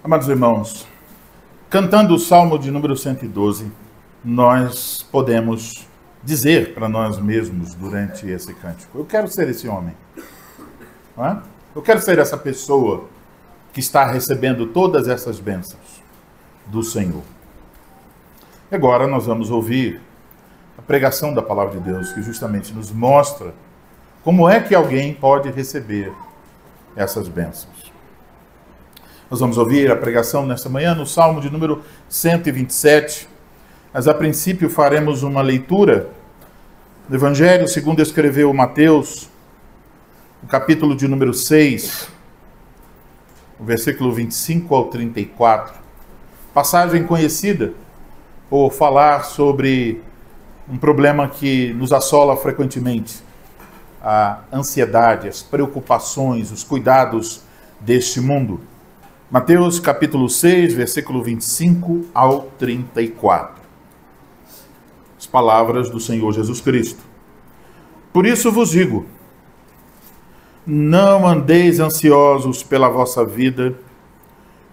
Amados irmãos, cantando o Salmo de número 112, nós podemos dizer para nós mesmos durante esse cântico: eu quero ser esse homem, não é? Eu quero ser essa pessoa que está recebendo todas essas bênçãos do Senhor. Agora nós vamos ouvir a pregação da palavra de Deus, que justamente nos mostra como é que alguém pode receber essas bênçãos. Nós vamos ouvir a pregação nesta manhã no Salmo de número 127, mas a princípio faremos uma leitura do Evangelho segundo escreveu Mateus, no capítulo de número 6, o versículo 25 ao 34, passagem conhecida por falar sobre um problema que nos assola frequentemente, a ansiedade, as preocupações, os cuidados deste mundo. Mateus capítulo 6, versículo 25 ao 34. As palavras do Senhor Jesus Cristo. Por isso vos digo, não andeis ansiosos pela vossa vida,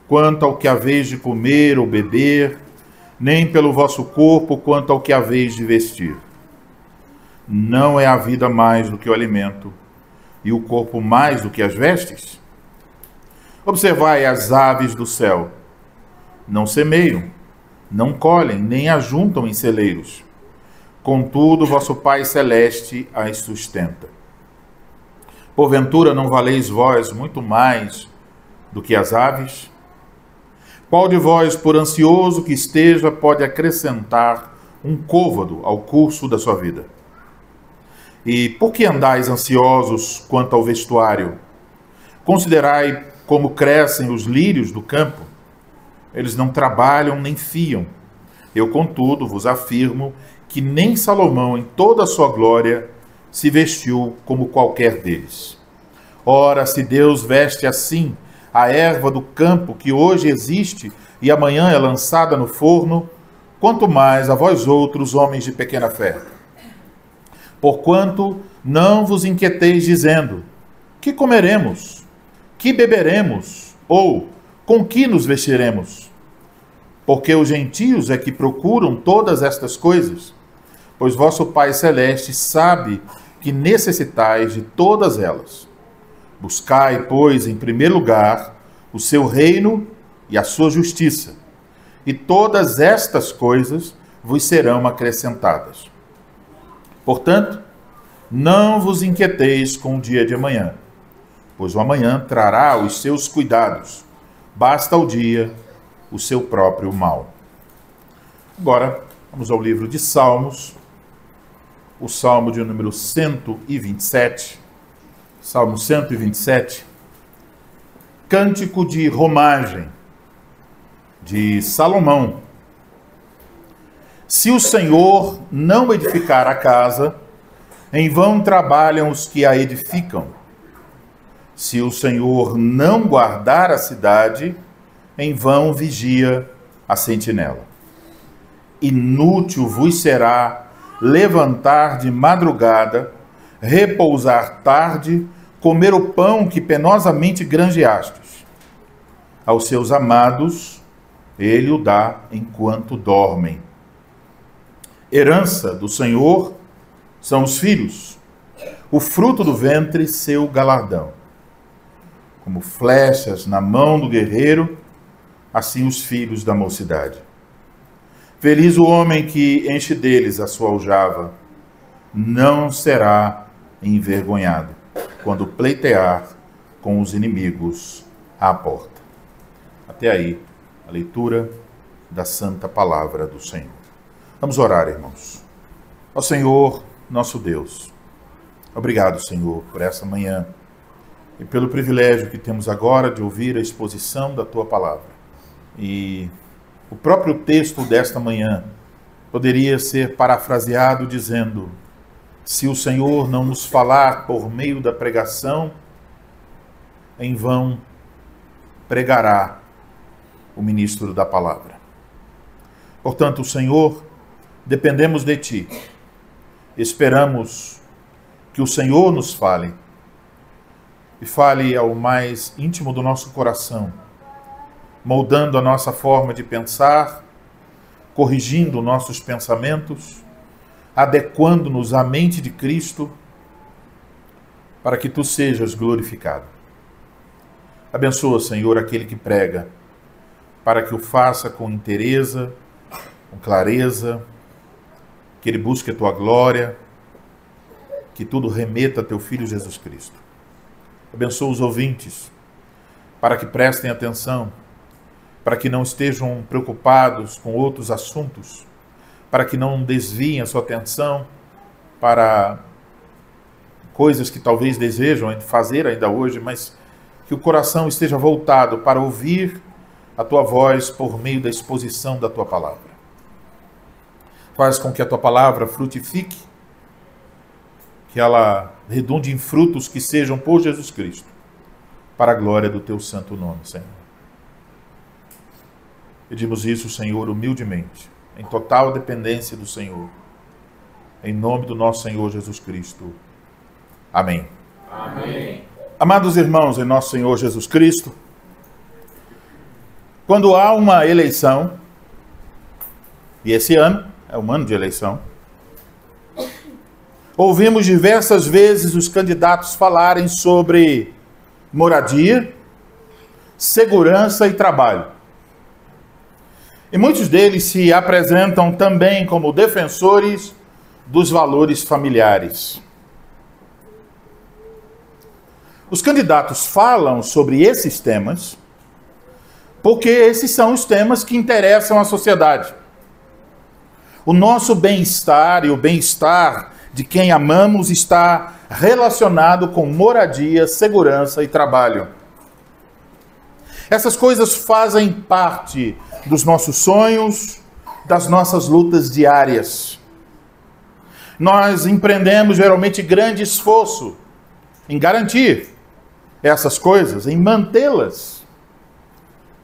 quanto ao que haveis de comer ou beber, nem pelo vosso corpo, quanto ao que haveis de vestir. Não é a vida mais do que o alimento, e o corpo mais do que as vestes? Observai as aves do céu. Não semeiam, não colhem, nem ajuntam em celeiros. Contudo, vosso Pai Celeste as sustenta. Porventura não valeis vós muito mais do que as aves? Qual de vós, por ansioso que esteja, pode acrescentar um côvado ao curso da sua vida? E por que andais ansiosos quanto ao vestuário? Considerai como crescem os lírios do campo. Eles não trabalham nem fiam. Eu, contudo, vos afirmo que nem Salomão, em toda a sua glória, se vestiu como qualquer deles. Ora, se Deus veste assim a erva do campo, que hoje existe e amanhã é lançada no forno, quanto mais a vós outros, homens de pequena fé. Porquanto não vos inquieteis dizendo: que comeremos? Que beberemos? Ou com que nos vestiremos? Porque os gentios é que procuram todas estas coisas, pois vosso Pai Celeste sabe que necessitais de todas elas. Buscai, pois, em primeiro lugar o seu reino e a sua justiça, e todas estas coisas vos serão acrescentadas. Portanto, não vos inquieteis com o dia de amanhã, pois o amanhã trará os seus cuidados. Basta ao dia o seu próprio mal. Agora, vamos ao livro de Salmos, o Salmo de número 127. Salmo 127, cântico de romagem de Salomão. Se o Senhor não edificar a casa, em vão trabalham os que a edificam. Se o Senhor não guardar a cidade, em vão vigia a sentinela. Inútil vos será levantar de madrugada, repousar tarde, comer o pão que penosamente granjeastes. Aos seus amados, ele o dá enquanto dormem. Herança do Senhor são os filhos, o fruto do ventre, seu galardão. Como flechas na mão do guerreiro, assim os filhos da mocidade. Feliz o homem que enche deles a sua aljava, não será envergonhado quando pleitear com os inimigos à porta. Até aí, a leitura da Santa Palavra do Senhor. Vamos orar, irmãos. Ó Senhor, nosso Deus, obrigado, Senhor, por essa manhã e pelo privilégio que temos agora de ouvir a exposição da Tua Palavra. E o próprio texto desta manhã poderia ser parafraseado dizendo: se o Senhor não nos falar por meio da pregação, em vão pregará o ministro da palavra. Portanto, Senhor, dependemos de Ti. Esperamos que o Senhor nos fale e fale ao mais íntimo do nosso coração, moldando a nossa forma de pensar, corrigindo nossos pensamentos, adequando-nos à mente de Cristo, para que tu sejas glorificado. Abençoa, Senhor, aquele que prega, para que o faça com inteireza, com clareza, que ele busque a tua glória, que tudo remeta a teu Filho Jesus Cristo. Abençoa os ouvintes, para que prestem atenção, para que não estejam preocupados com outros assuntos, para que não desviem a sua atenção para coisas que talvez desejam fazer ainda hoje, mas que o coração esteja voltado para ouvir a tua voz por meio da exposição da tua palavra. Faz com que a tua palavra frutifique, que ela redunde em frutos que sejam por Jesus Cristo, para a glória do teu santo nome, Senhor. Pedimos isso, Senhor, humildemente, em total dependência do Senhor, em nome do nosso Senhor Jesus Cristo. Amém. Amém. Amados irmãos em nosso Senhor Jesus Cristo, quando há uma eleição, e esse ano é um ano de eleição, ouvimos diversas vezes os candidatos falarem sobre moradia, segurança e trabalho. E muitos deles se apresentam também como defensores dos valores familiares. Os candidatos falam sobre esses temas porque esses são os temas que interessam à sociedade. O nosso bem-estar e o bem-estar de quem amamos está relacionado com moradia, segurança e trabalho. Essas coisas fazem parte dos nossos sonhos, das nossas lutas diárias. Nós empreendemos geralmente grande esforço em garantir essas coisas, em mantê-las.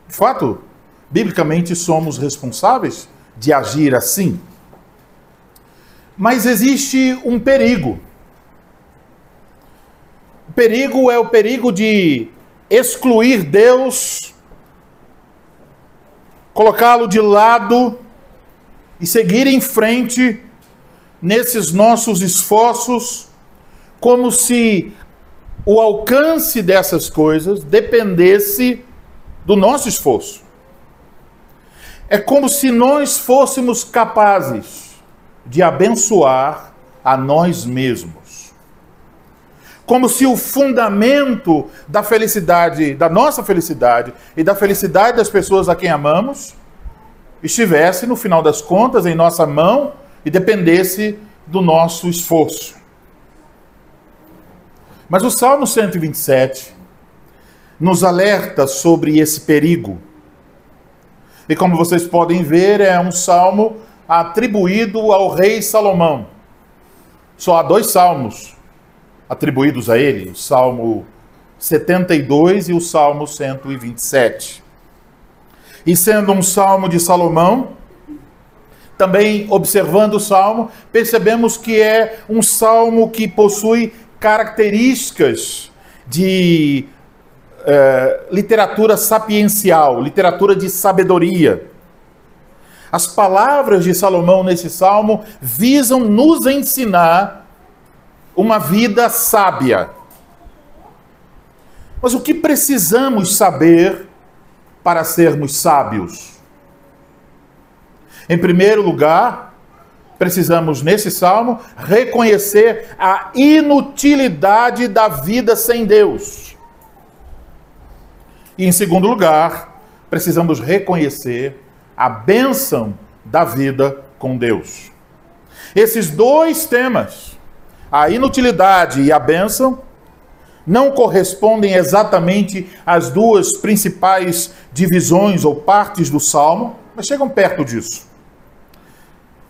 De fato, biblicamente somos responsáveis de agir assim. Mas existe um perigo. O perigo é o perigo de excluir Deus, colocá-lo de lado e seguir em frente nesses nossos esforços, como se o alcance dessas coisas dependesse do nosso esforço. É como se nós fôssemos capazes de abençoar a nós mesmos. Como se o fundamento da felicidade, da nossa felicidade e da felicidade das pessoas a quem amamos, estivesse, no final das contas, em nossa mão e dependesse do nosso esforço. Mas o Salmo 127 nos alerta sobre esse perigo. E como vocês podem ver, é um salmo atribuído ao rei Salomão. Só há 2 salmos atribuídos a ele, o Salmo 72 e o Salmo 127. E sendo um salmo de Salomão, também observando o salmo, percebemos que é um salmo que possui características de literatura sapiencial, literatura de sabedoria. As palavras de Salomão nesse salmo visam nos ensinar uma vida sábia. Mas o que precisamos saber para sermos sábios? Em primeiro lugar, precisamos nesse salmo reconhecer a inutilidade da vida sem Deus. E em segundo lugar, precisamos reconhecer a bênção da vida com Deus. Esses 2 temas, a inutilidade e a bênção, não correspondem exatamente às 2 principais divisões ou partes do salmo, mas chegam perto disso.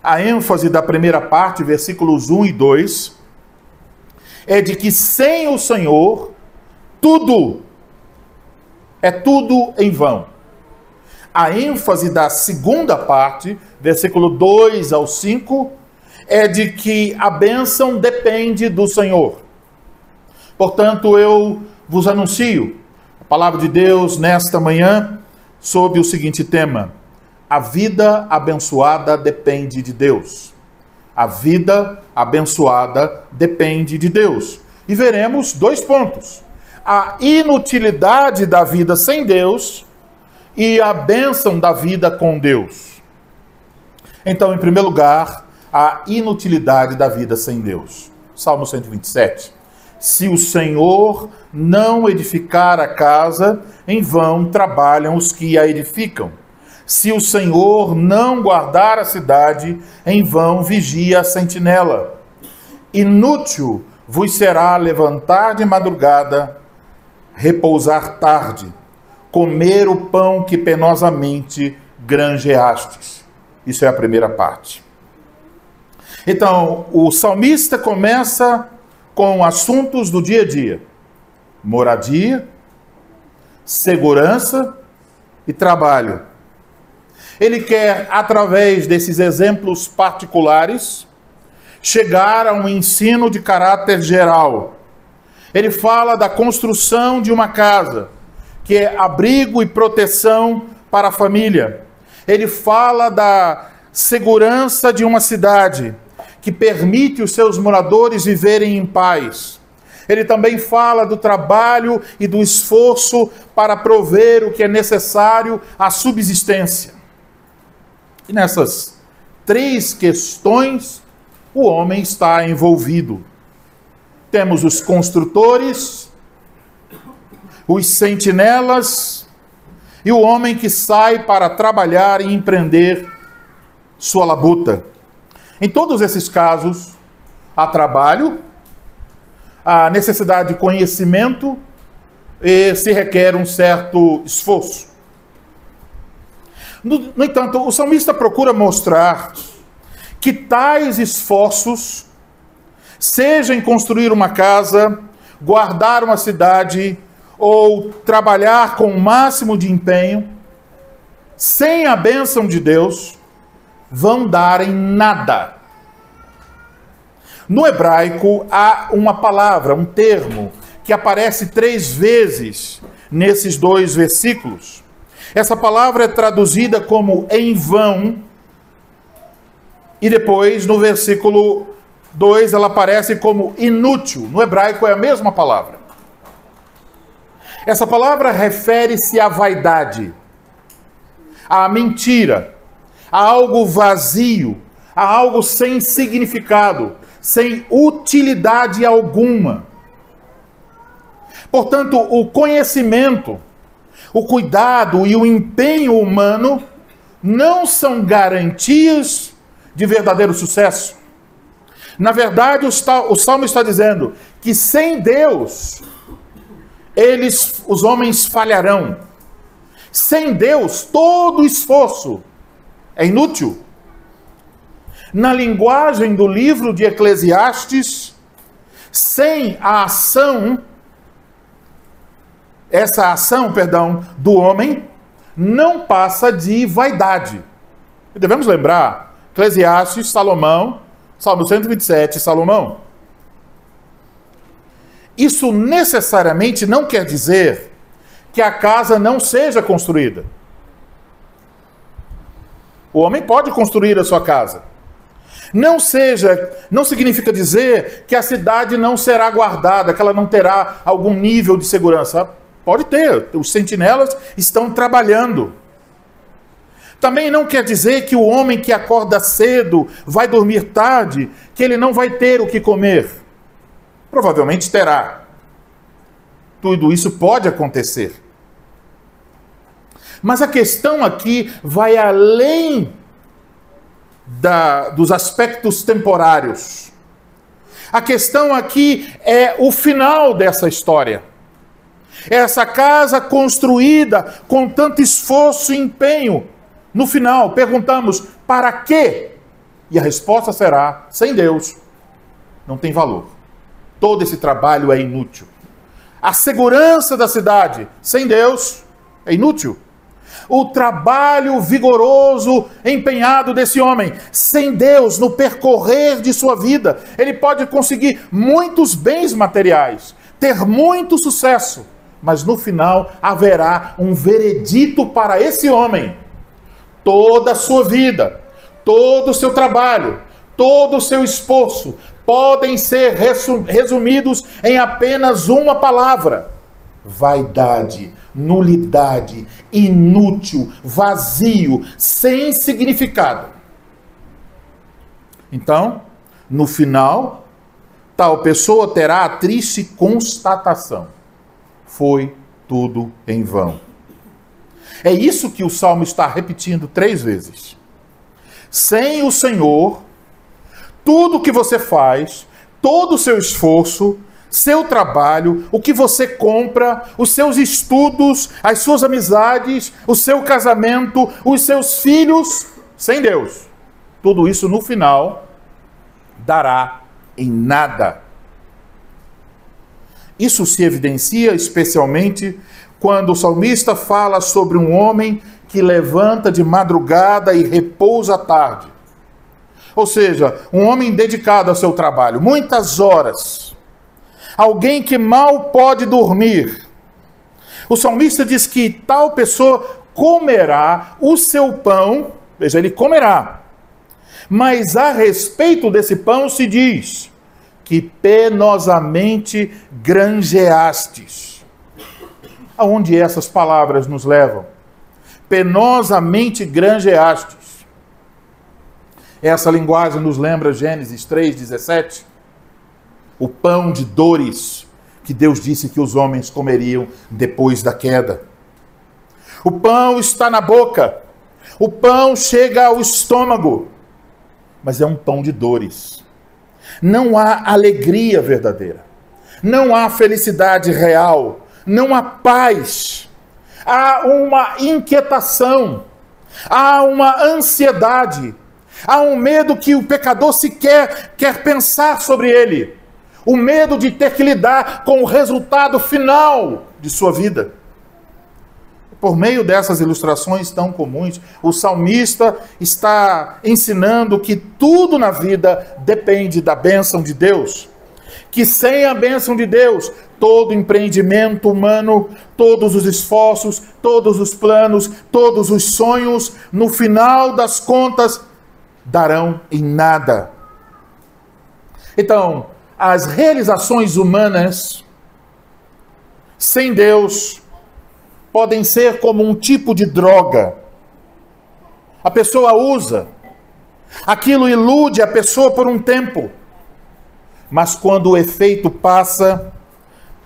A ênfase da primeira parte, versículos 1 e 2, é de que sem o Senhor, tudo em vão. A ênfase da segunda parte, versículo 2 ao 5, é de que a bênção depende do Senhor. Portanto, eu vos anuncio a palavra de Deus nesta manhã sob o seguinte tema: a vida abençoada depende de Deus. A vida abençoada depende de Deus. E veremos 2 pontos: a inutilidade da vida sem Deus e a bênção da vida com Deus. Então, em primeiro lugar, a inutilidade da vida sem Deus. Salmo 127. Se o Senhor não edificar a casa, em vão trabalham os que a edificam. Se o Senhor não guardar a cidade, em vão vigia a sentinela. Inútil vos será levantar de madrugada, repousar tarde, comer o pão que penosamente granjeastes. Isso é a primeira parte. Então, o salmista começa com assuntos do dia a dia: moradia, segurança e trabalho. Ele quer, através desses exemplos particulares, chegar a um ensino de caráter geral. Ele fala da construção de uma casa, que é abrigo e proteção para a família. Ele fala da segurança de uma cidade, que permite os seus moradores viverem em paz. Ele também fala do trabalho e do esforço para prover o que é necessário à subsistência. E nessas 3 questões, o homem está envolvido. Temos os construtores, os sentinelas e o homem que sai para trabalhar e empreender sua labuta. Em todos esses casos, há trabalho, há necessidade de conhecimento e se requer um certo esforço. No entanto, o salmista procura mostrar que tais esforços, seja em construir uma casa, guardar uma cidade ou trabalhar com o máximo de empenho, sem a bênção de Deus, vão dar em nada. No hebraico há uma palavra, um termo, que aparece 3 vezes nesses 2 versículos. Essa palavra é traduzida como em vão, e depois no versículo 2 ela aparece como inútil. No hebraico é a mesma palavra. Essa palavra refere-se à vaidade, à mentira, a algo vazio, a algo sem significado, sem utilidade alguma. Portanto, o conhecimento, o cuidado e o empenho humano não são garantias de verdadeiro sucesso. Na verdade, o Salmo está dizendo que sem Deus, os homens falharão. Sem Deus, todo esforço é inútil. Na linguagem do livro de Eclesiastes, sem a ação, do homem, não passa de vaidade. E devemos lembrar, Eclesiastes, Salomão, Salmo 127, Salomão. Isso necessariamente não quer dizer que a casa não seja construída. O homem pode construir a sua casa. Não significa dizer que a cidade não será guardada, que ela não terá algum nível de segurança. Pode ter, os sentinelas estão trabalhando. Também não quer dizer que o homem que acorda cedo, vai dormir tarde, que ele não vai ter o que comer. Provavelmente terá. Tudo isso pode acontecer. Mas a questão aqui vai além dos aspectos temporários. A questão aqui é o final dessa história. Essa casa construída com tanto esforço e empenho. No final, perguntamos, para quê? E a resposta será, sem Deus, não tem valor. Todo esse trabalho é inútil. A segurança da cidade, sem Deus, é inútil. O trabalho vigoroso, empenhado desse homem, sem Deus, no percorrer de sua vida, ele pode conseguir muitos bens materiais, ter muito sucesso, mas no final haverá um veredito para esse homem. Toda a sua vida, todo o seu trabalho, todo o seu esforço podem ser resumidos em apenas uma palavra: vaidade, nulidade, inútil, vazio, sem significado. Então, no final, tal pessoa terá a triste constatação: foi tudo em vão. É isso que o Salmo está repetindo 3 vezes. Sem o Senhor, tudo o que você faz, todo o seu esforço, seu trabalho, o que você compra, os seus estudos, as suas amizades, o seu casamento, os seus filhos, sem Deus, tudo isso no final dará em nada. Isso se evidencia especialmente quando o salmista fala sobre um homem que levanta de madrugada e repousa à tarde. Ou seja, um homem dedicado ao seu trabalho, muitas horas. Alguém que mal pode dormir. O salmista diz que tal pessoa comerá o seu pão, veja, ele comerá. Mas a respeito desse pão se diz que penosamente granjeastes. Aonde essas palavras nos levam? Penosamente granjeastes. Essa linguagem nos lembra Gênesis 3:17. O pão de dores que Deus disse que os homens comeriam depois da queda. O pão está na boca. O pão chega ao estômago. Mas é um pão de dores. Não há alegria verdadeira. Não há felicidade real. Não há paz. Há uma inquietação. Há uma ansiedade. Há um medo que o pecador sequer quer pensar sobre ele. O medo de ter que lidar com o resultado final de sua vida. Por meio dessas ilustrações tão comuns, o salmista está ensinando que tudo na vida depende da bênção de Deus. Que sem a bênção de Deus, todo empreendimento humano, todos os esforços, todos os planos, todos os sonhos, no final das contas, darão em nada. Então, as realizações humanas, sem Deus, podem ser como um tipo de droga. A pessoa usa, aquilo ilude a pessoa por um tempo, mas quando o efeito passa,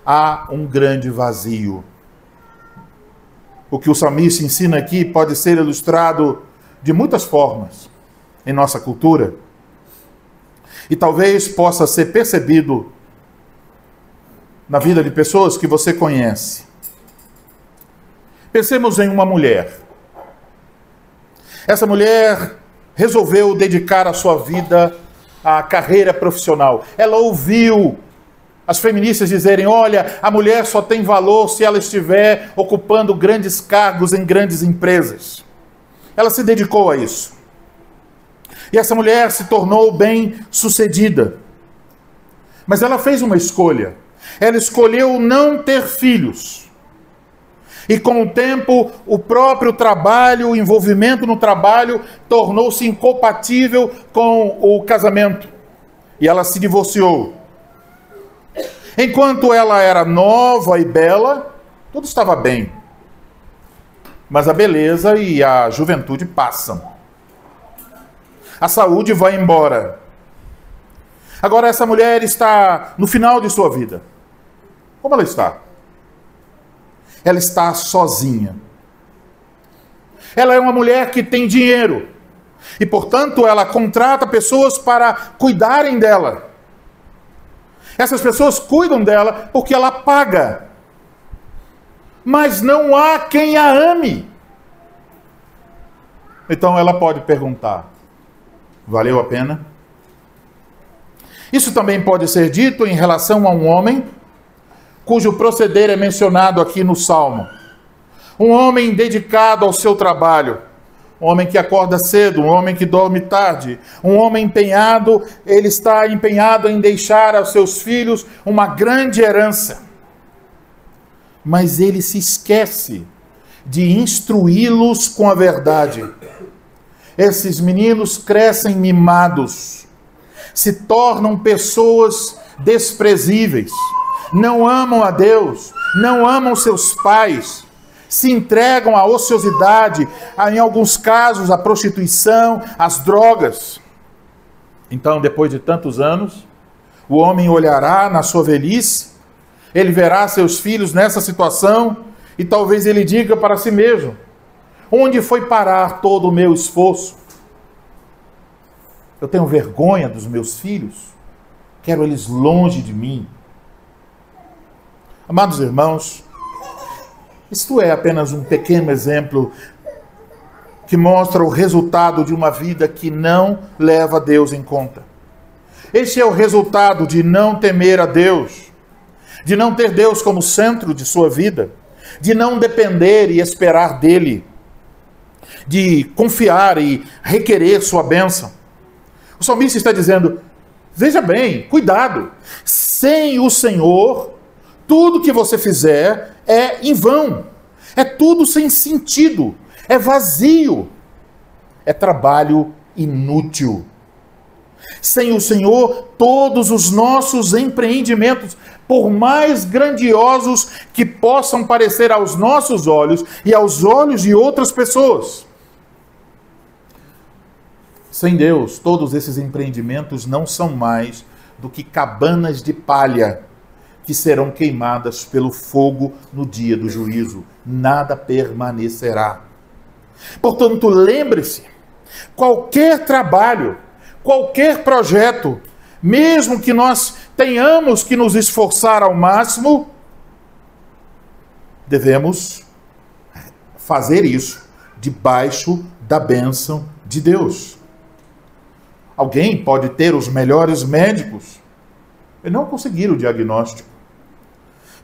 há um grande vazio. O que o salmista ensina aqui pode ser ilustrado de muitas formas em nossa cultura, e talvez possa ser percebido na vida de pessoas que você conhece. Pensemos em uma mulher. Essa mulher resolveu dedicar a sua vida à carreira profissional. Ela ouviu as feministas dizerem: olha, a mulher só tem valor se ela estiver ocupando grandes cargos em grandes empresas. Ela se dedicou a isso. E essa mulher se tornou bem-sucedida. Mas ela fez uma escolha. Ela escolheu não ter filhos. E com o tempo, o próprio trabalho, o envolvimento no trabalho, tornou-se incompatível com o casamento. E ela se divorciou. Enquanto ela era nova e bela, tudo estava bem. Mas a beleza e a juventude passam. A saúde vai embora. Agora essa mulher está no final de sua vida. Como ela está? Ela está sozinha. Ela é uma mulher que tem dinheiro. E, portanto, ela contrata pessoas para cuidarem dela. Essas pessoas cuidam dela porque ela paga. Mas não há quem a ame. Então ela pode perguntar: valeu a pena? Isso também pode ser dito em relação a um homem cujo proceder é mencionado aqui no Salmo. Um homem dedicado ao seu trabalho, um homem que acorda cedo, um homem que dorme tarde, um homem empenhado, ele está empenhado em deixar aos seus filhos uma grande herança. mas ele se esquece de instruí-los com a verdade. Esses meninos crescem mimados, se tornam pessoas desprezíveis, não amam a Deus, não amam seus pais, se entregam à ociosidade, em alguns casos à prostituição, às drogas. Então, depois de tantos anos, o homem olhará na sua velhice, ele verá seus filhos nessa situação e talvez ele diga para si mesmo: onde foi parar todo o meu esforço? Eu tenho vergonha dos meus filhos, quero eles longe de mim. Amados irmãos, isto é apenas um pequeno exemplo que mostra o resultado de uma vida que não leva Deus em conta. Este é o resultado de não temer a Deus, de não ter Deus como centro de sua vida, de não depender e esperar dele, de confiar e requerer sua bênção. O salmista está dizendo: veja bem, cuidado, sem o Senhor, tudo que você fizer é em vão, é tudo sem sentido, é vazio, é trabalho inútil. Sem o Senhor, todos os nossos empreendimentos, por mais grandiosos que possam parecer aos nossos olhos e aos olhos de outras pessoas, sem Deus, todos esses empreendimentos não são mais do que cabanas de palha que serão queimadas pelo fogo no dia do juízo. Nada permanecerá. Portanto, lembre-se, qualquer trabalho, qualquer projeto, mesmo que nós tenhamos que nos esforçar ao máximo, devemos fazer isso debaixo da bênção de Deus. Alguém pode ter os melhores médicos e não conseguir o diagnóstico.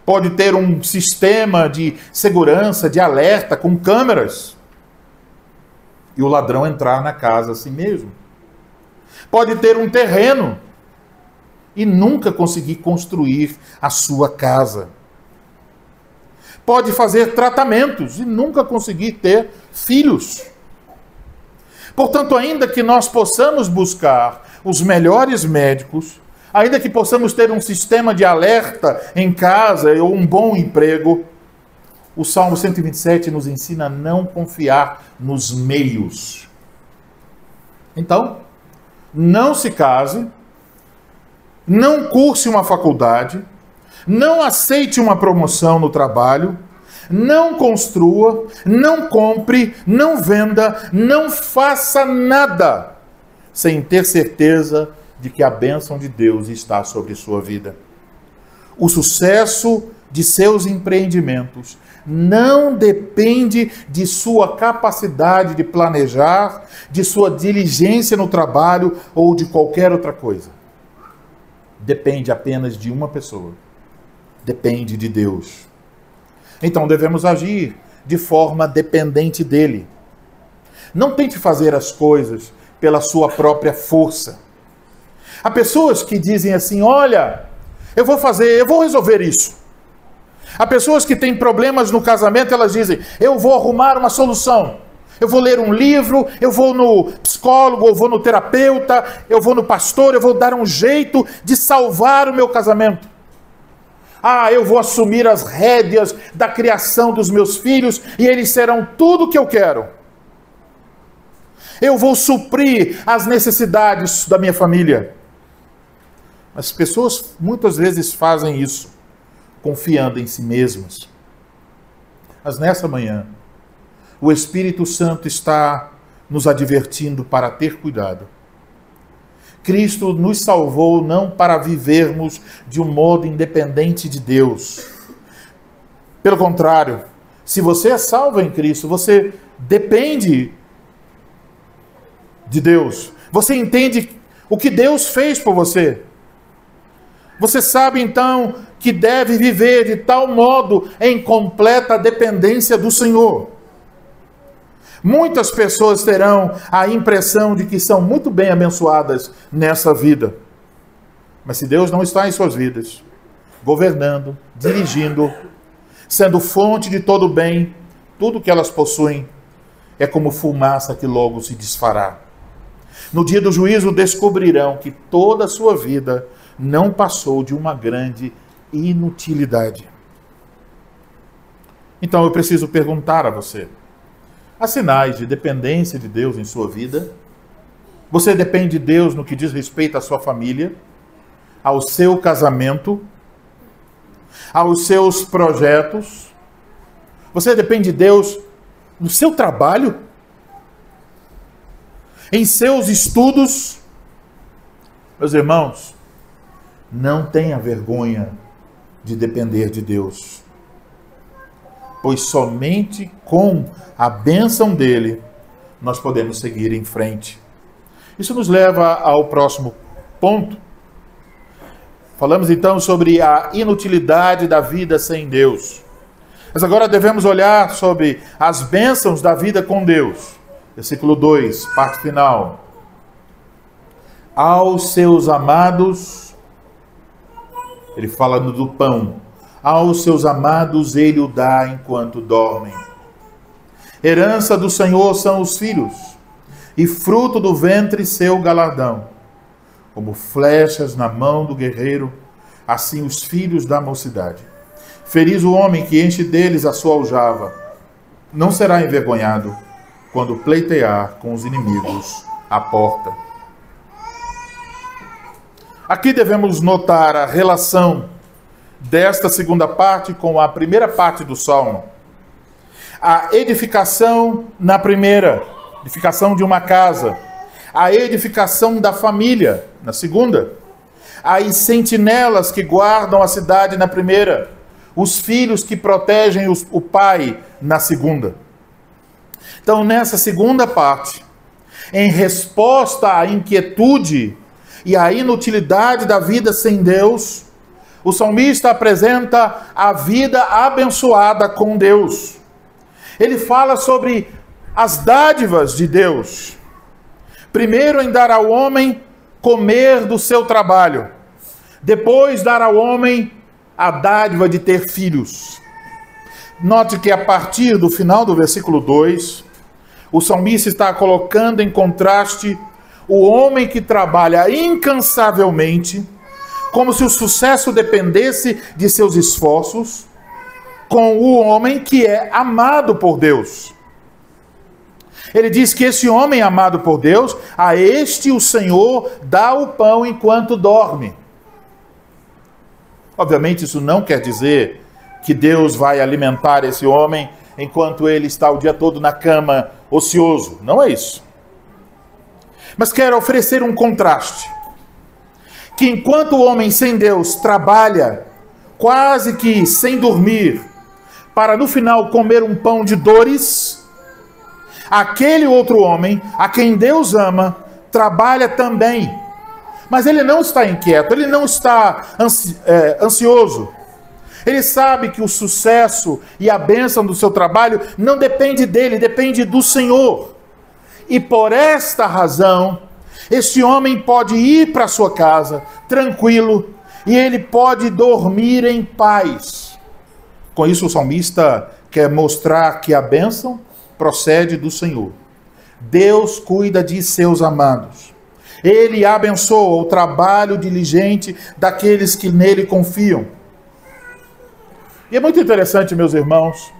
Pode ter um sistema de segurança, de alerta, com câmeras, e o ladrão entrar na casa assim mesmo. Pode ter um terreno e nunca conseguir construir a sua casa. Pode fazer tratamentos e nunca conseguir ter filhos. Portanto, ainda que nós possamos buscar os melhores médicos, ainda que possamos ter um sistema de alerta em casa ou um bom emprego, o Salmo 127 nos ensina a não confiar nos meios. Então, não se case, não curse uma faculdade, não aceite uma promoção no trabalho, não construa, não compre, não venda, não faça nada sem ter certeza de que a bênção de Deus está sobre sua vida. O sucesso de seus empreendimentos não depende de sua capacidade de planejar, de sua diligência no trabalho ou de qualquer outra coisa. Depende apenas de uma pessoa. Depende de Deus. Então devemos agir de forma dependente dele. Não tente fazer as coisas pela sua própria força. Há pessoas que dizem assim: olha, eu vou resolver isso. Há pessoas que têm problemas no casamento, elas dizem: eu vou arrumar uma solução. Eu vou ler um livro, eu vou no psicólogo, eu vou no terapeuta, eu vou no pastor, eu vou dar um jeito de salvar o meu casamento. Ah, eu vou assumir as rédeas da criação dos meus filhos e eles serão tudo o que eu quero. Eu vou suprir as necessidades da minha família. As pessoas muitas vezes fazem isso, confiando em si mesmas. Mas nessa manhã, o Espírito Santo está nos advertindo para ter cuidado. Cristo nos salvou não para vivermos de um modo independente de Deus. Pelo contrário, se você é salvo em Cristo, você depende de Deus. Você entende o que Deus fez por você. Você sabe então que deve viver de tal modo em completa dependência do Senhor. Muitas pessoas terão a impressão de que são muito bem abençoadas nessa vida. Mas se Deus não está em suas vidas, governando, dirigindo, sendo fonte de todo bem. Tudo que elas possuem é como fumaça que logo se desfará. No dia do juízo descobrirão que toda a sua vida não passou de uma grande inutilidade. Então eu preciso perguntar a você: há sinais de dependência de Deus em sua vida? Você depende de Deus no que diz respeito à sua família, ao seu casamento, aos seus projetos? Você depende de Deus no seu trabalho, em seus estudos? Meus irmãos, não tenha vergonha de depender de Deus, pois somente com a bênção dele nós podemos seguir em frente. Isso nos leva ao próximo ponto. Falamos então sobre a inutilidade da vida sem Deus. Mas agora devemos olhar sobre as bênçãos da vida com Deus. Versículo 2, parte final. Aos seus amados, ele fala do pão, aos seus amados ele o dá enquanto dormem. Herança do Senhor são os filhos, e fruto do ventre seu galardão. Como flechas na mão do guerreiro, assim os filhos da mocidade. Feliz o homem que enche deles a sua aljava. Não será envergonhado quando pleitear com os inimigos à porta. Aqui devemos notar a relação desta segunda parte com a primeira parte do Salmo. A edificação na primeira, edificação de uma casa. A edificação da família, na segunda. As sentinelas que guardam a cidade, na primeira. Os filhos que protegem o pai, na segunda. Então, nessa segunda parte, em resposta à inquietude e à inutilidade da vida sem Deus, o salmista apresenta a vida abençoada com Deus. Ele fala sobre as dádivas de Deus. Primeiro, em dar ao homem comer do seu trabalho. Depois, dar ao homem a dádiva de ter filhos. Note que a partir do final do versículo 2, o salmista está colocando em contraste o homem que trabalha incansavelmente, como se o sucesso dependesse de seus esforços, com o homem que é amado por Deus. Ele diz que esse homem amado por Deus, a este o Senhor dá o pão enquanto dorme. Obviamente isso não quer dizer que Deus vai alimentar esse homem enquanto ele está o dia todo na cama ocioso. Não é isso. Mas quero oferecer um contraste. Que enquanto o homem sem Deus trabalha quase que sem dormir, para no final comer um pão de dores, aquele outro homem, a quem Deus ama, trabalha também. Mas ele não está inquieto, ele não está ansioso. Ele sabe que o sucesso e a bênção do seu trabalho não depende dele, depende do Senhor. E por esta razão, este homem pode ir para sua casa tranquilo e ele pode dormir em paz. Com isso, o salmista quer mostrar que a bênção procede do Senhor. Deus cuida de seus amados. Ele abençoa o trabalho diligente daqueles que nele confiam. E é muito interessante, meus irmãos,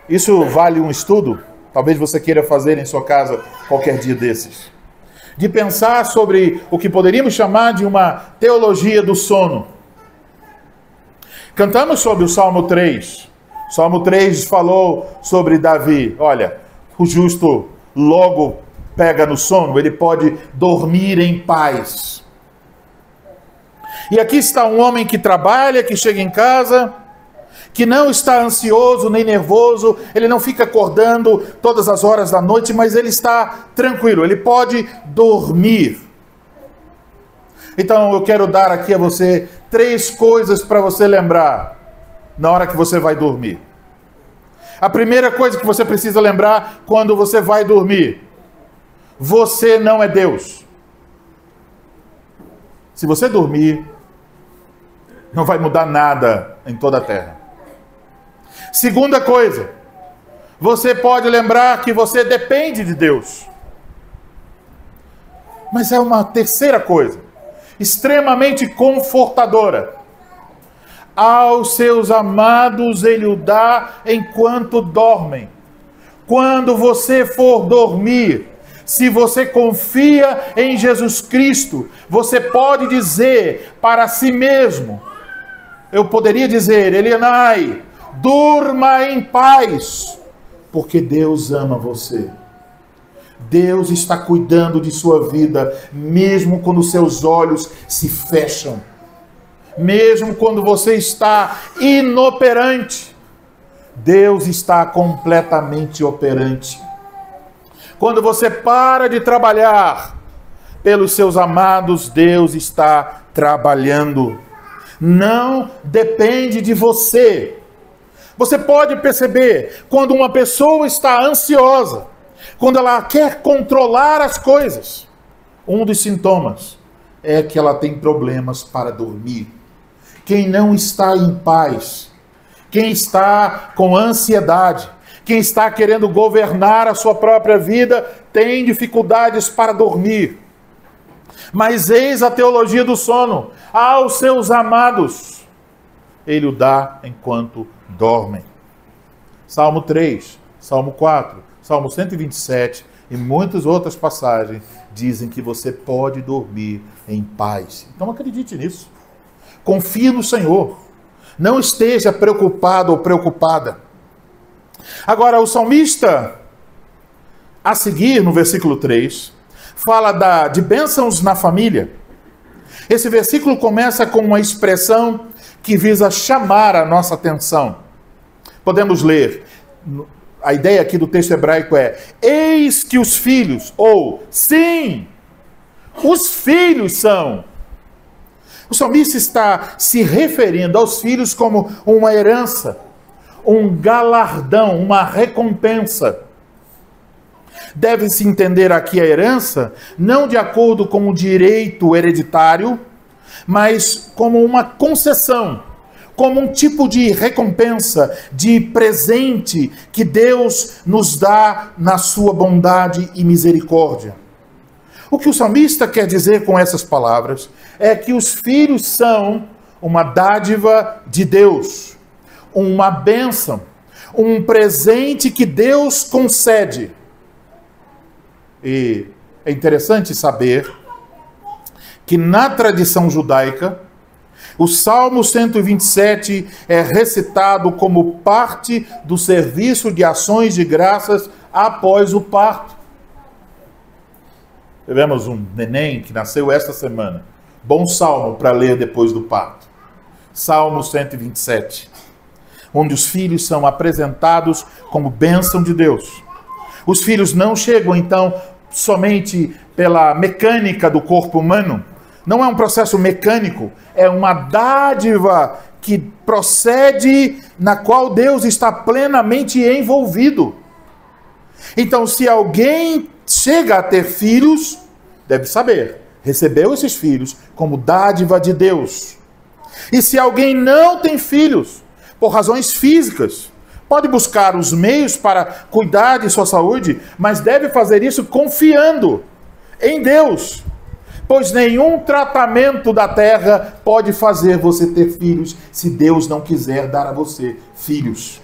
isso vale um estudo, talvez você queira fazer em sua casa qualquer dia desses, de pensar sobre o que poderíamos chamar de uma teologia do sono. Cantamos sobre o Salmo 3. O Salmo 3 falou sobre Davi. Olha, o justo logo pega no sono, ele pode dormir em paz. E aqui está um homem que trabalha, que chega em casa, que não está ansioso nem nervoso, ele não fica acordando todas as horas da noite, mas ele está tranquilo, ele pode dormir. Então eu quero dar aqui a você 3 coisas para você lembrar na hora que você vai dormir. A primeira coisa que você precisa lembrar quando você vai dormir: você não é Deus. Se você dormir, não vai mudar nada em toda a terra. Segunda coisa, você pode lembrar que você depende de Deus. Mas é uma terceira coisa, extremamente confortadora. Aos seus amados ele o dá enquanto dormem. Quando você for dormir, se você confia em Jesus Cristo, você pode dizer para si mesmo, eu poderia dizer, Elianai, durma em paz, porque Deus ama você. Deus está cuidando de sua vida, mesmo quando seus olhos se fecham. Mesmo quando você está inoperante, Deus está completamente operante. Quando você para de trabalhar pelos seus amados, Deus está trabalhando. Não depende de você. Você pode perceber quando uma pessoa está ansiosa, quando ela quer controlar as coisas. Um dos sintomas é que ela tem problemas para dormir. Quem não está em paz, quem está com ansiedade, quem está querendo governar a sua própria vida, tem dificuldades para dormir. Mas eis a teologia do sono. Aos seus amados, ele o dá enquanto dormem. Salmo 3, Salmo 4, Salmo 127 e muitas outras passagens dizem que você pode dormir em paz. Então acredite nisso. Confie no Senhor. Não esteja preocupado ou preocupada. Agora, o salmista, a seguir, no versículo 3, fala de bênçãos na família. Esse versículo começa com uma expressão que visa chamar a nossa atenção. Podemos ler, a ideia aqui do texto hebraico é: eis que os filhos, ou sim, os filhos são. O salmista está se referindo aos filhos como uma herança, um galardão, uma recompensa. Deve-se entender aqui a herança não de acordo com o direito hereditário, mas como uma concessão, como um tipo de recompensa, de presente que Deus nos dá na sua bondade e misericórdia. O que o salmista quer dizer com essas palavras é que os filhos são uma dádiva de Deus, uma bênção, um presente que Deus concede. E é interessante saber que na tradição judaica, o Salmo 127 é recitado como parte do serviço de ações de graças após o parto. Tivemos um neném que nasceu esta semana. Bom salmo para ler depois do parto. Salmo 127. Onde os filhos são apresentados como bênção de Deus. Os filhos não chegam, então, somente pela mecânica do corpo humano. Não é um processo mecânico, é uma dádiva que procede na qual Deus está plenamente envolvido. Então, se alguém chega a ter filhos, deve saber, recebeu esses filhos como dádiva de Deus. E se alguém não tem filhos, por razões físicas, pode buscar os meios para cuidar de sua saúde, mas deve fazer isso confiando em Deus. Pois nenhum tratamento da terra pode fazer você ter filhos, se Deus não quiser dar a você filhos.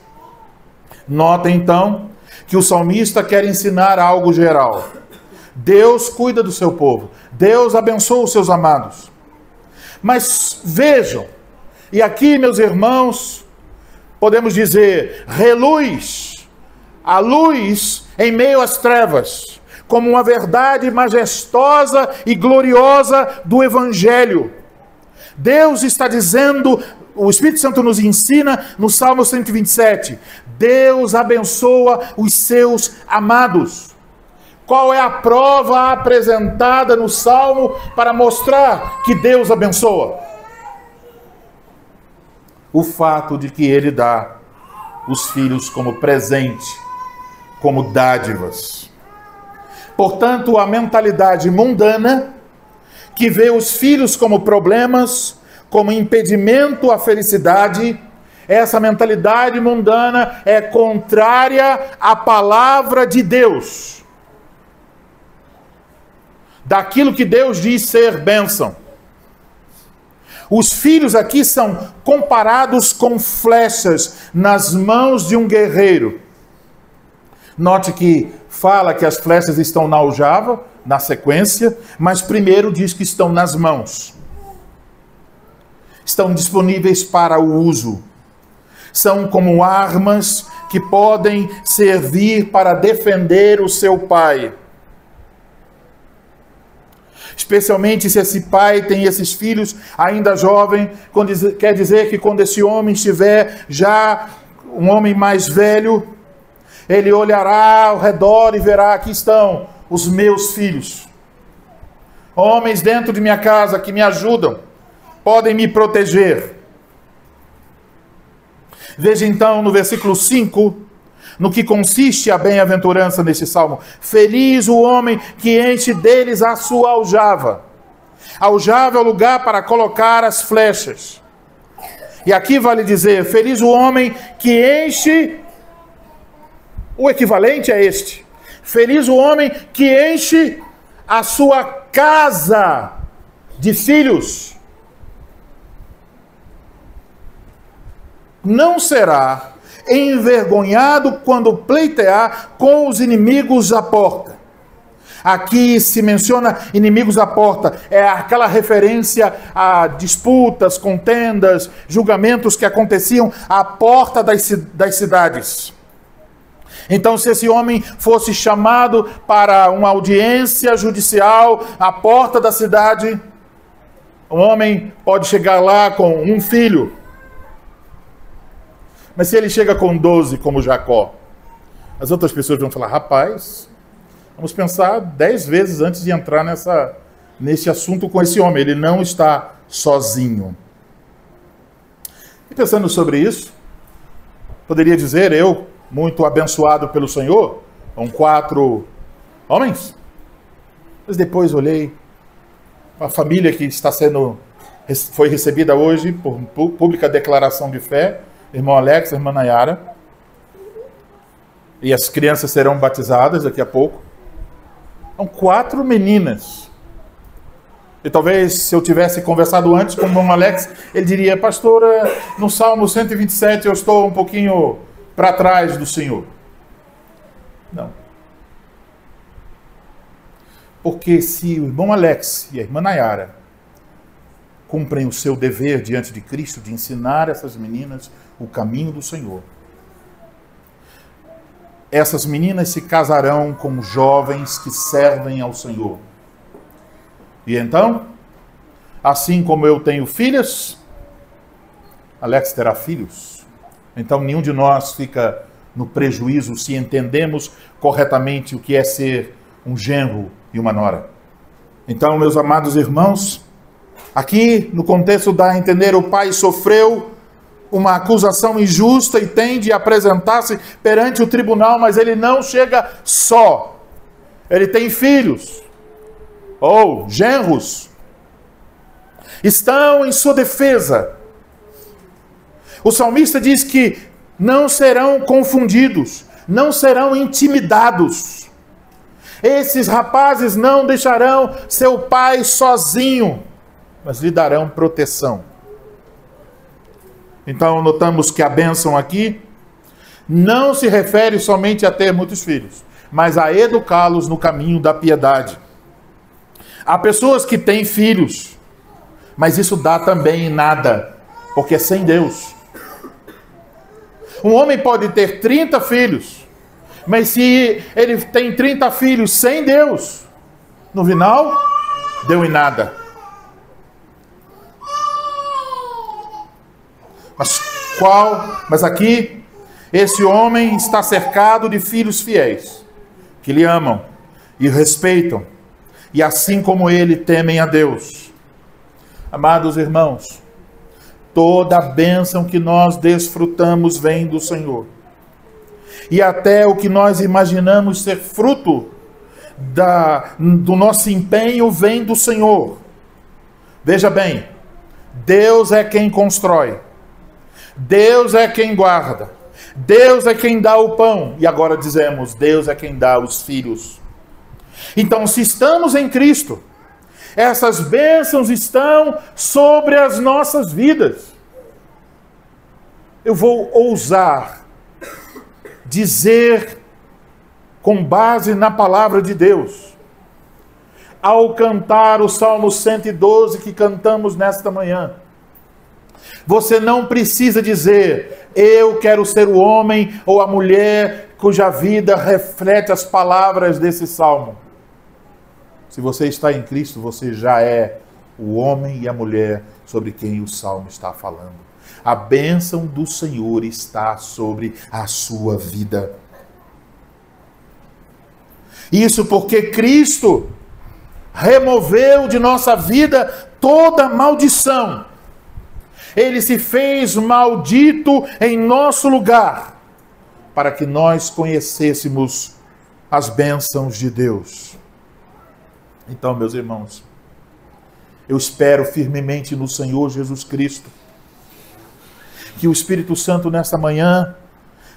Nota então que o salmista quer ensinar algo geral. Deus cuida do seu povo. Deus abençoa os seus amados. Mas vejam, e aqui, meus irmãos, podemos dizer, reluz a luz em meio às trevas, como uma verdade majestosa e gloriosa do Evangelho. Deus está dizendo, o Espírito Santo nos ensina no Salmo 127, Deus abençoa os seus amados. Qual é a prova apresentada no Salmo para mostrar que Deus abençoa? O fato de que Ele dá os filhos como presente, como dádivas. Portanto, a mentalidade mundana, que vê os filhos como problemas, como impedimento à felicidade, Essa mentalidade mundana é contrária à palavra de Deus. Daquilo que Deus diz ser bênção. Os filhos aqui são comparados com flechas nas mãos de um guerreiro. Note que fala que as flechas estão na aljava, na sequência, mas primeiro diz que estão nas mãos. Estão disponíveis para o uso. São como armas que podem servir para defender o seu pai. Especialmente se esse pai tem esses filhos ainda jovem, quer dizer que quando esse homem estiver já um homem mais velho, ele olhará ao redor e verá: aqui estão os meus filhos. Homens dentro de minha casa que me ajudam, podem me proteger. Veja então no versículo 5, no que consiste a bem-aventurança nesse salmo. Feliz o homem que enche deles a sua aljava. Aljava é o lugar para colocar as flechas. E aqui vale dizer, feliz o homem que enche, o equivalente é este. Feliz o homem que enche a sua casa de filhos. Não será envergonhado quando pleitear com os inimigos à porta. Aqui se menciona inimigos à porta, é aquela referência a disputas, contendas, julgamentos que aconteciam à porta das cidades. Então, se esse homem fosse chamado para uma audiência judicial à porta da cidade, um homem pode chegar lá com um filho. Mas se ele chega com 12, como Jacó, as outras pessoas vão falar: rapaz, vamos pensar 10 vezes antes de entrar nesse assunto com esse homem. Ele não está sozinho. E pensando sobre isso, poderia dizer, eu, muito abençoado pelo Senhor, com 4 homens. Mas depois olhei a família que foi recebida hoje por pública declaração de fé, irmão Alex, irmã Nayara, e as crianças serão batizadas daqui a pouco. São 4 meninas. E talvez se eu tivesse conversado antes com o irmão Alex, ele diria: pastora, no Salmo 127 eu estou um pouquinho para trás do Senhor. Não. Porque se o irmão Alex e a irmã Nayara cumprem o seu dever diante de Cristo de ensinar essas meninas o caminho do Senhor, essas meninas se casarão com jovens que servem ao Senhor. E então, assim como eu tenho filhas, Alex terá filhos. Então nenhum de nós fica no prejuízo se entendemos corretamente o que é ser um genro e uma nora. Então, meus amados irmãos, aqui no contexto dá a entender, o pai sofreu uma acusação injusta e tem de apresentar-se perante o tribunal, mas ele não chega só. Ele tem filhos, ou genros, estão em sua defesa. O salmista diz que não serão confundidos, não serão intimidados. Esses rapazes não deixarão seu pai sozinho, mas lhe darão proteção. Então, notamos que a bênção aqui não se refere somente a ter muitos filhos, mas a educá-los no caminho da piedade. Há pessoas que têm filhos, mas isso dá também em nada, porque é sem Deus. Um homem pode ter 30 filhos, mas se ele tem 30 filhos sem Deus, no final, deu em nada. Mas aqui, esse homem está cercado de filhos fiéis, que lhe amam e respeitam, e assim como ele, temem a Deus. Amados irmãos, toda a bênção que nós desfrutamos vem do Senhor. E até o que nós imaginamos ser fruto do nosso empenho vem do Senhor. Veja bem, Deus é quem constrói. Deus é quem guarda. Deus é quem dá o pão. E agora dizemos, Deus é quem dá os filhos. Então, se estamos em Cristo, essas bênçãos estão sobre as nossas vidas. Eu vou ousar dizer, com base na palavra de Deus, ao cantar o Salmo 112 que cantamos nesta manhã, você não precisa dizer, eu quero ser o homem ou a mulher cuja vida reflete as palavras desse Salmo. Se você está em Cristo, você já é o homem e a mulher sobre quem o Salmo está falando. A bênção do Senhor está sobre a sua vida. Isso porque Cristo removeu de nossa vida toda maldição. Ele se fez maldito em nosso lugar, para que nós conhecêssemos as bênçãos de Deus. Então, meus irmãos, eu espero firmemente no Senhor Jesus Cristo, que o Espírito Santo nesta manhã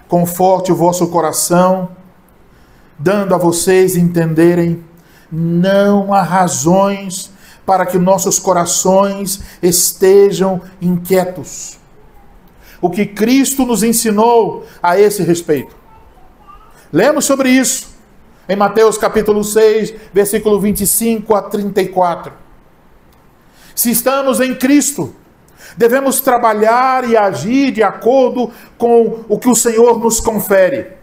conforte o vosso coração, dando a vocês entenderem, não há razões para que nossos corações estejam inquietos. O que Cristo nos ensinou a esse respeito. Lemos sobre isso em Mateus capítulo 6, versículo 25 a 34. Se estamos em Cristo, devemos trabalhar e agir de acordo com o que o Senhor nos confere,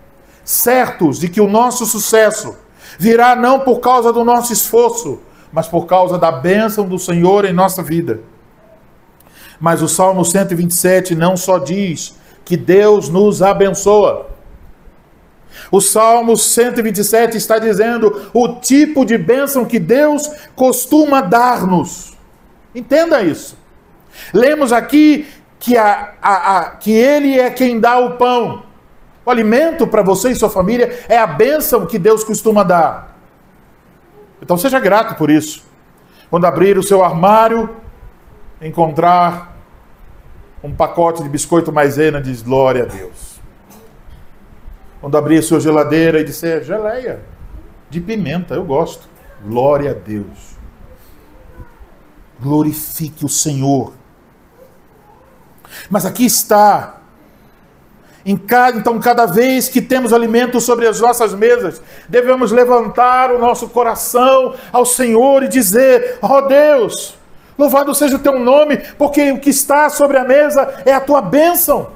certos de que o nosso sucesso virá não por causa do nosso esforço, mas por causa da bênção do Senhor em nossa vida. Mas o Salmo 127 não só diz que Deus nos abençoa. O Salmo 127 está dizendo o tipo de bênção que Deus costuma dar-nos. Entenda isso. Lemos aqui que, que Ele é quem dá o pão. O alimento para você e sua família é a bênção que Deus costuma dar. Então seja grato por isso. Quando abrir o seu armário, encontrar um pacote de biscoito maisena, diz glória a Deus. Quando abrir a sua geladeira e disser geleia de pimenta, eu gosto. Glória a Deus. Glorifique o Senhor. Mas aqui está. Então, cada vez que temos alimento sobre as nossas mesas, devemos levantar o nosso coração ao Senhor e dizer, ó Deus, louvado seja o teu nome, porque o que está sobre a mesa é a tua bênção.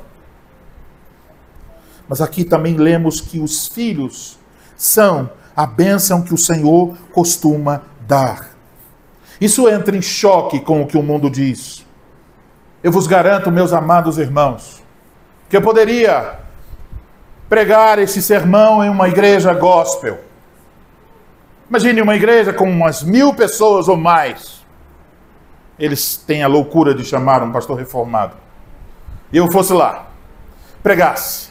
Mas aqui também lemos que os filhos são a bênção que o Senhor costuma dar. Isso entra em choque com o que o mundo diz. Eu vos garanto, meus amados irmãos, que eu poderia pregar esse sermão em uma igreja gospel. Imagine uma igreja com umas 1000 pessoas ou mais. Eles têm a loucura de chamar um pastor reformado. E eu fosse lá, pregasse.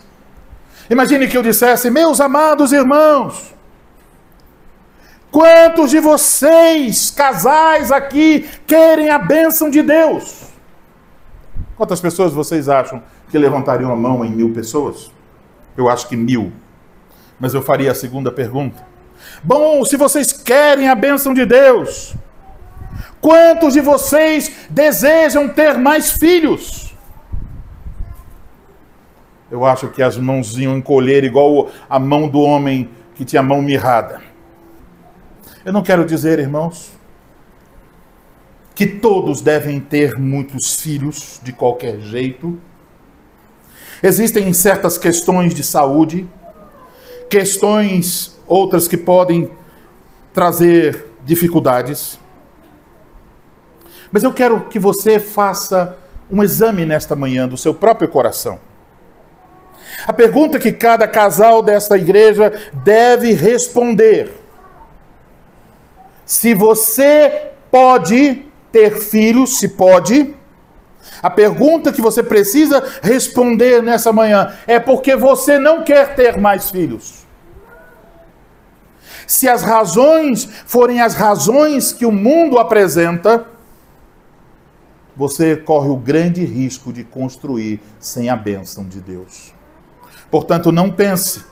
Imagine que eu dissesse, meus amados irmãos, quantos de vocês, casais aqui, querem a bênção de Deus? Quantas pessoas vocês acham que levantariam a mão em 1000 pessoas? Eu acho que 1000. Mas eu faria a segunda pergunta. Bom, se vocês querem a bênção de Deus, quantos de vocês desejam ter mais filhos? Eu acho que as mãos iam encolher igual a mão do homem que tinha a mão mirrada. Eu não quero dizer, irmãos, que todos devem ter muitos filhos de qualquer jeito. Existem certas questões de saúde, questões outras que podem trazer dificuldades. Mas eu quero que você faça um exame nesta manhã do seu próprio coração. A pergunta que cada casal desta igreja deve responder: se você pode ter filhos, se pode. A pergunta que você precisa responder nessa manhã é porque você não quer ter mais filhos. Se as razões forem as razões que o mundo apresenta, você corre o grande risco de construir sem a bênção de Deus. Portanto, não pense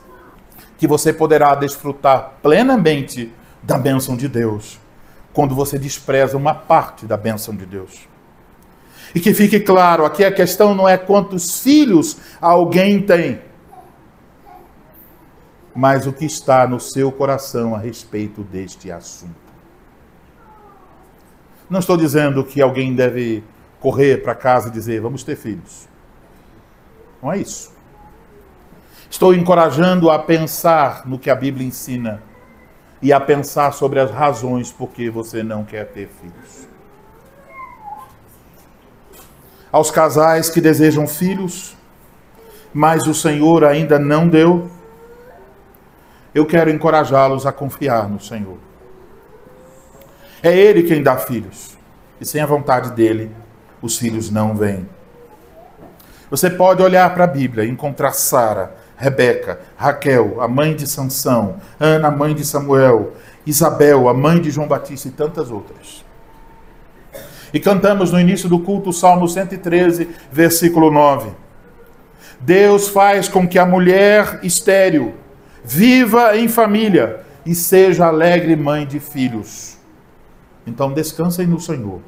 que você poderá desfrutar plenamente da bênção de Deus quando você despreza uma parte da bênção de Deus. E que fique claro, aqui a questão não é quantos filhos alguém tem, mas o que está no seu coração a respeito deste assunto. Não estou dizendo que alguém deve correr para casa e dizer, vamos ter filhos. Não é isso. Estou encorajando a pensar no que a Bíblia ensina e a pensar sobre as razões por que você não quer ter filhos. Aos casais que desejam filhos, mas o Senhor ainda não deu, eu quero encorajá-los a confiar no Senhor. É Ele quem dá filhos, e sem a vontade dEle, os filhos não vêm. Você pode olhar para a Bíblia e encontrar Sara, Rebeca, Raquel, a mãe de Sansão, Ana, a mãe de Samuel, Isabel, a mãe de João Batista e tantas outras. E cantamos no início do culto o Salmo 113, versículo 9. Deus faz com que a mulher estéril viva em família e seja alegre mãe de filhos. Então descansem no Senhor.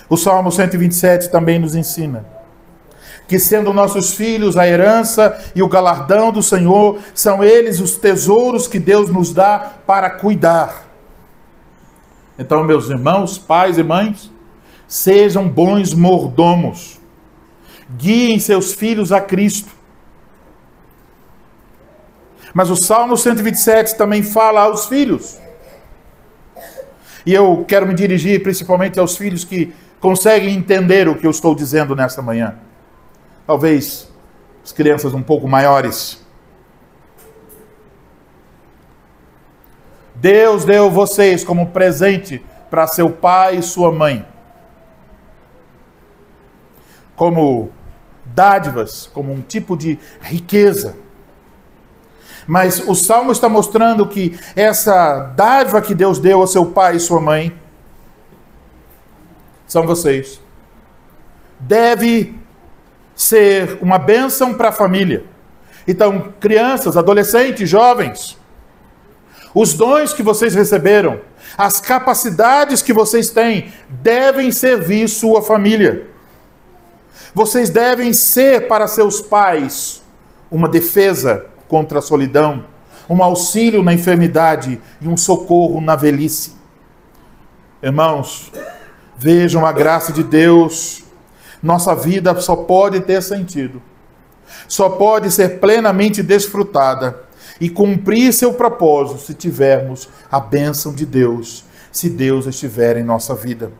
O Salmo 127 também nos ensina que, sendo nossos filhos a herança e o galardão do Senhor, são eles os tesouros que Deus nos dá para cuidar. Então, meus irmãos, pais e mães, sejam bons mordomos. Guiem seus filhos a Cristo. Mas o Salmo 127 também fala aos filhos. E eu quero me dirigir principalmente aos filhos que conseguem entender o que eu estou dizendo nesta manhã. Talvez as crianças um pouco maiores. Deus deu vocês como presente para seu pai e sua mãe, como dádivas, como um tipo de riqueza. Mas o Salmo está mostrando que essa dádiva que Deus deu ao seu pai e sua mãe são vocês. Deve ser uma bênção para a família. Então, crianças, adolescentes, jovens, os dons que vocês receberam, as capacidades que vocês têm, devem servir sua família. Vocês devem ser para seus pais uma defesa contra a solidão, um auxílio na enfermidade e um socorro na velhice. Irmãos, vejam a graça de Deus. Nossa vida só pode ter sentido, só pode ser plenamente desfrutada e cumprir seu propósito se tivermos a bênção de Deus, se Deus estiver em nossa vida.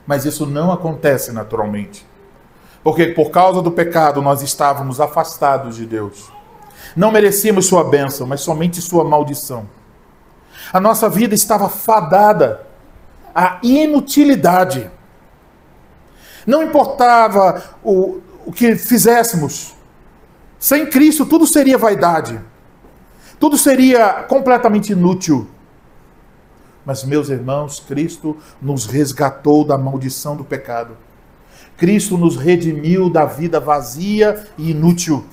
Mas isso não acontece naturalmente, porque por causa do pecado nós estávamos afastados de Deus. Não merecíamos sua bênção, mas somente sua maldição. A nossa vida estava fadada à inutilidade. Não importava o que fizéssemos, sem Cristo tudo seria vaidade, tudo seria completamente inútil. Mas, meus irmãos, Cristo nos resgatou da maldição do pecado. Cristo nos redimiu da vida vazia e inútil.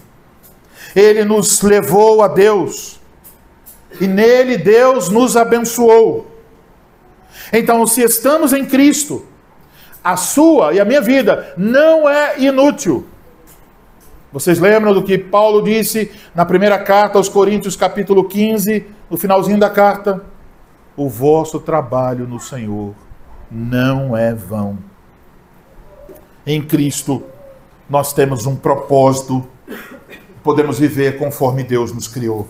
Ele nos levou a Deus, e nele Deus nos abençoou. Então, se estamos em Cristo, a sua e a minha vida não é inútil. Vocês lembram do que Paulo disse na primeira carta aos Coríntios, capítulo 15, no finalzinho da carta? O vosso trabalho no Senhor não é vão. Em Cristo, nós temos um propósito, podemos viver conforme Deus nos criou.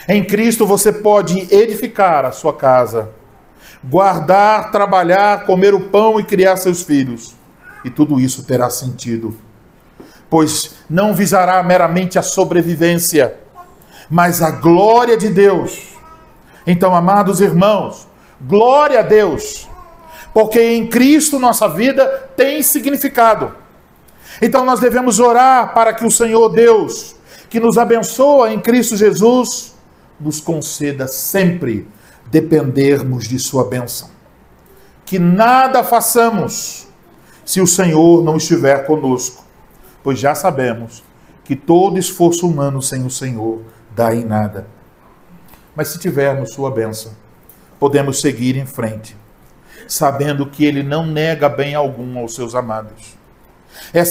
Em Cristo você pode edificar a sua casa, guardar, trabalhar, comer o pão e criar seus filhos. E tudo isso terá sentido, pois não visará meramente a sobrevivência, mas a glória de Deus. Então, amados irmãos, glória a Deus, porque em Cristo nossa vida tem significado. Então nós devemos orar para que o Senhor Deus, que nos abençoa em Cristo Jesus, nos conceda sempre dependermos de sua bênção. Que que nada façamos se o Senhor não estiver conosco, pois já sabemos que todo esforço humano sem o Senhor dá em nada. Mas se tivermos sua bênção, podemos seguir em frente, sabendo que Ele não nega bem algum aos seus amados. E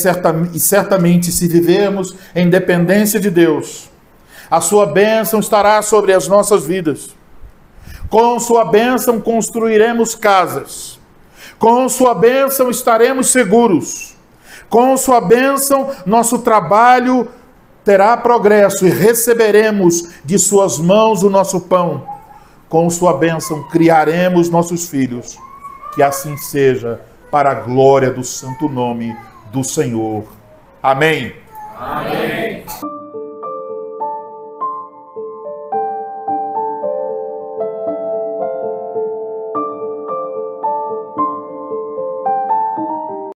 certamente, se vivermos em dependência de Deus, a sua bênção estará sobre as nossas vidas. Com sua bênção construiremos casas. Com sua bênção estaremos seguros. Com sua bênção nosso trabalho terá progresso e receberemos de suas mãos o nosso pão. Com sua bênção criaremos nossos filhos. Que assim seja, para a glória do santo nome do Senhor. Amém. Amém.